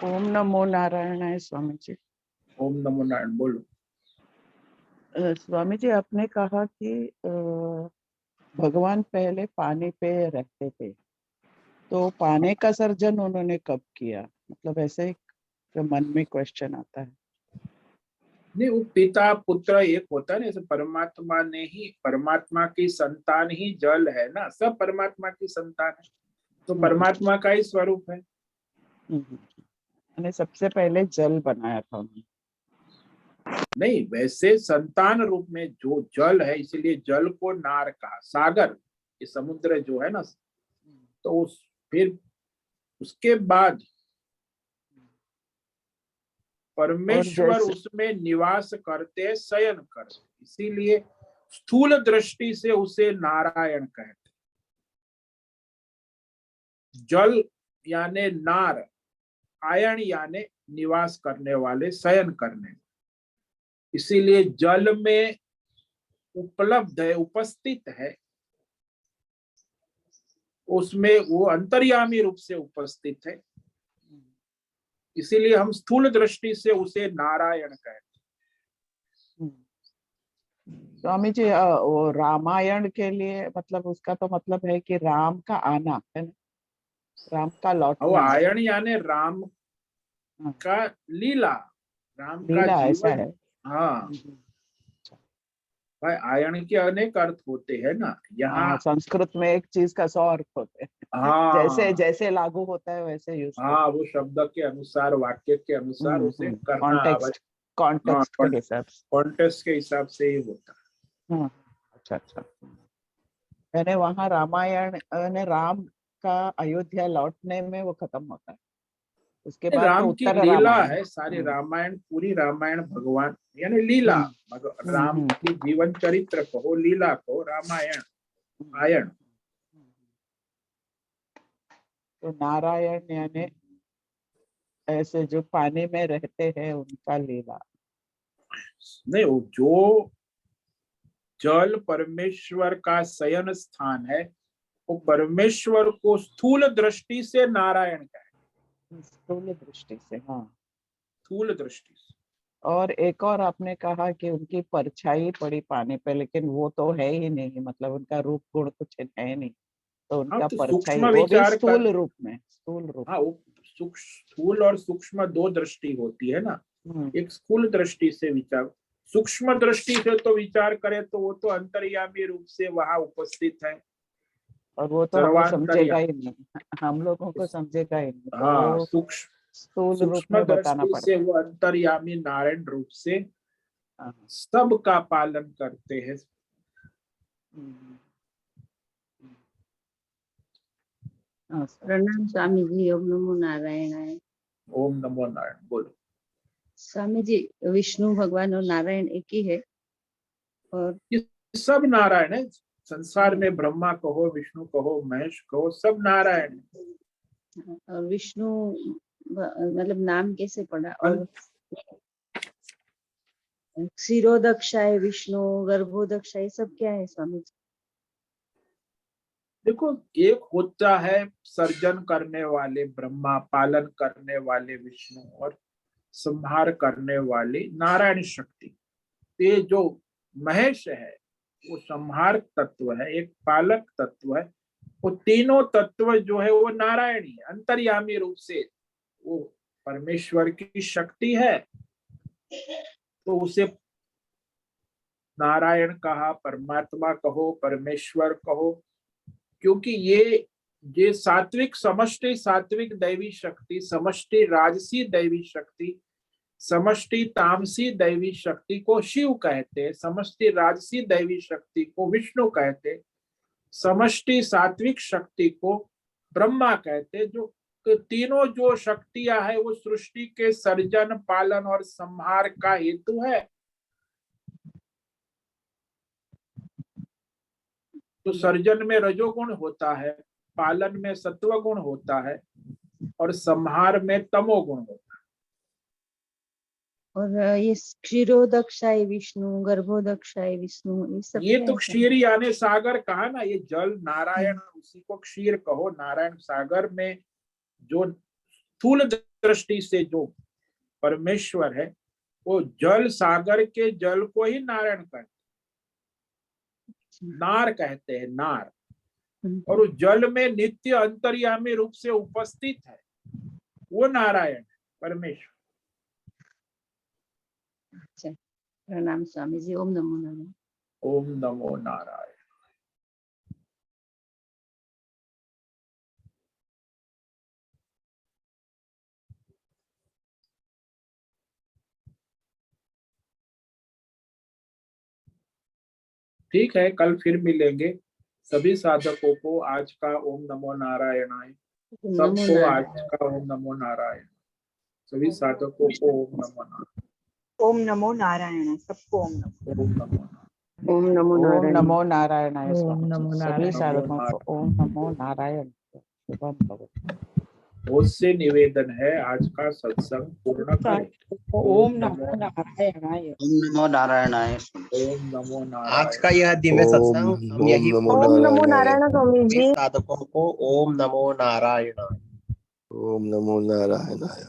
ओम नमो नारायणाय स्वामी जी। ओम नमो नारायण। बोलो। स्वामी जी, आपने कहा कि भगवान पहले पानी पे रहते थे, तो पानी का सर्जन उन्होंने कब किया? मतलब ऐसे एक मन में क्वेश्चन आता है। नहीं, वो पिता पुत्र एक होता है ना, जैसे परमात्मा ने ही, परमात्मा की संतान ही जल है ना, सब परमात्मा की संतान है, तो परमात्मा का ही स्वरूप है। मैंने सबसे पहले जल बनाया था उन्होंने। नहीं, वैसे संतान रूप में जो जल है, इसलिए जल को नार कहा। सागर, ये समुद्र जो है ना, तो उस फिर उसके बाद और परमेश्वर जैसे उसमें निवास करते, शयन करते, इसीलिए स्थूल दृष्टि से उसे नारायण कहते। जल यानी नार, आयन यानी निवास करने वाले, शयन करने। इसीलिए जल में उपलब्ध है, उपस्थित है, उसमें वो अंतर्यामी रूप से उपस्थित है, इसीलिए हम स्थूल दृष्टि से उसे नारायण कहते। स्वामी जी, वो रामायण के लिए मतलब उसका तो मतलब है कि राम का आना है ना, राम का वो लौटना। आयन यानी राम का लीला, राम का लीला ऐसा जीवन। है। हाँ भाई, आयन के अनेक अर्थ होते हैं ना यहाँ। संस्कृत में एक चीज का 100 अर्थ होते हैं। जैसे हाँ जैसे लागू होता है वैसे यूज हाँ, होता वो शब्द के अनुसार, वाक्य के अनुसार उसे है। करना आवश्यक। कॉन्टेक्स्ट हाँ, कॉन्टेक्स्ट के हिसाब से। कॉन्टेक्स्ट के हिसाब से ही होता है। अच्छा अच्छा। यानी वहाँ रामायण ने राम का अयोध्या लौटने में वो खत्म होता है, उसके बाद तो राम की उत्तर लीला रामायण। है सारी रामायण, पूरी रामायण भगवान यानी लीला। हम्म, राम हम्म, की जीवन चरित्र कहो, लीला कहो, रामायण हम्म, आयन। तो नारायण यानी ऐसे जो पानी में रहते हैं उनका लीला। नहीं, वो जो जल परमेश्वर का शयन स्थान है, वो परमेश्वर को स्थूल दृष्टि से नारायण कहे। स्थूल दृष्टि से, हाँ। स्थूल दृष्टि से। और एक और आपने कहा कि उनकी परछाई पड़ी पानी पे, लेकिन वो तो है ही नहीं, मतलब उनका रूप गुण कुछ है नहीं, तो हाँ, उनका तो परछाई सूक्ष्म वो भी विचार कर। स्थूल रूप में, स्थूल रूप। हाँ, वो स्थूल और सूक्ष्म दो दृष्टि होती है ना। हम्म, एक स्थूल दृष्टि से विचार, सूक्ष्म दृष्टि से तो विचार करे तो वो तो अंतर्यामी रूप से वहां उपस्थित है, और वो तो हमें समझेगा ही सर्वांतर्यामी। नहीं, हम लोगों को समझेगा ही नहीं, तो हाँ, वो सूक्ष्म स्थूल रूप सूक्ष्म में बताना दृष्टि से पड़ता वो अंतर्यामी नारायण रूप से है। हाँ। सबका पालन करते हैं। हम्म, प्रणाम स्वामी जी। ओम नमो नारायणाय। ओम नमो नारायण। बोलो। स्वामी जी, विष्णु भगवान और नारायण एक ही है। और ये सब नारायण है। संसार में ब्रह्मा कहो, विष्णु कहो, महेश कहो, सब नारायण है। और विष्णु मतलब नाम कैसे पड़ा? और क्षीरोदक्षाय विष्णु, गर्भोदक्षाय सब क्या है स्वामी जी? देखो, एक होता है सर्जन करने वाले ब्रह्मा, पालन करने वाले विष्णु और संहार करने वाली नारायण शक्ति। ये जो महेश है वो संहार तत्व है, एक पालक तत्व है। वो तीनों तत्व जो है वो नारायणी है, अंतर्यामी रूप से वो परमेश्वर की शक्ति है, तो उसे नारायण कहा, परमात्मा कहो, परमेश्वर कहो। क्योंकि ये सात्विक समष्टि सात्विक दैवी शक्ति, समष्टि राजसी दैवी शक्ति, समष्टि तामसी दैवी शक्ति को शिव कहते हैं, समष्टि राजसी दैवी शक्ति को विष्णु कहते हैं, समष्टि सात्विक शक्ति को ब्रह्मा कहते हैं। जो तीनों जो शक्तियां है वो सृष्टि के सर्जन, पालन और संहार का हेतु है। तो सर्जन में रजोगुण होता है, पालन में सत्वगुण होता है और संहार में तमोगुण होता है। और ये क्षीरोदक्षाय विष्णु, गर्भोदक्षाय विष्णु, ये सब ये क्या तो है? क्षीर यानी सागर कहा ना, ये जल नारायण, उसी को क्षीर कहो। नारायण सागर में जो स्थूल दृष्टि से जो परमेश्वर है वो जल सागर के जल को ही नारायण कहते हैं, नार कहते हैं, नार। और उस जल में नित्य अंतर्यामी रूप से उपस्थित है वो नारायण है, परमेश्वर। अच्छा, प्रणाम स्वामी जी। ओम नमो नारायण। ओम नमो नारायण। ठीक है, कल फिर मिलेंगे। सभी साधकों को आज का ओम नमो नारायणाय, नमो सबको आज नारायण। का ओम नमो नारायण, सभी साधकों को ओम नमो नारायण। ओम नमो नारायण। सबको ओम नमो। ओम नमो नारायण। ओम नमो ओम नारायण। नमो नारायणाय ओम स्वामी नमो जी। सभी नारायण। साधकों को ओम नमो नारायण। शुभम भवतु। मुझसे निवेदन है आज का सत्संग पूर्ण करें। ओम नमो नारायणाय। ओम नमो नारायणाय। ओम नमो आज का नारायण। यह दिव्य सत्संग हम यही ओम नमो नारायण स्वामी सभी जी। साधकों को ओम नमो नारायणाय। ओम नमो नारायणाय।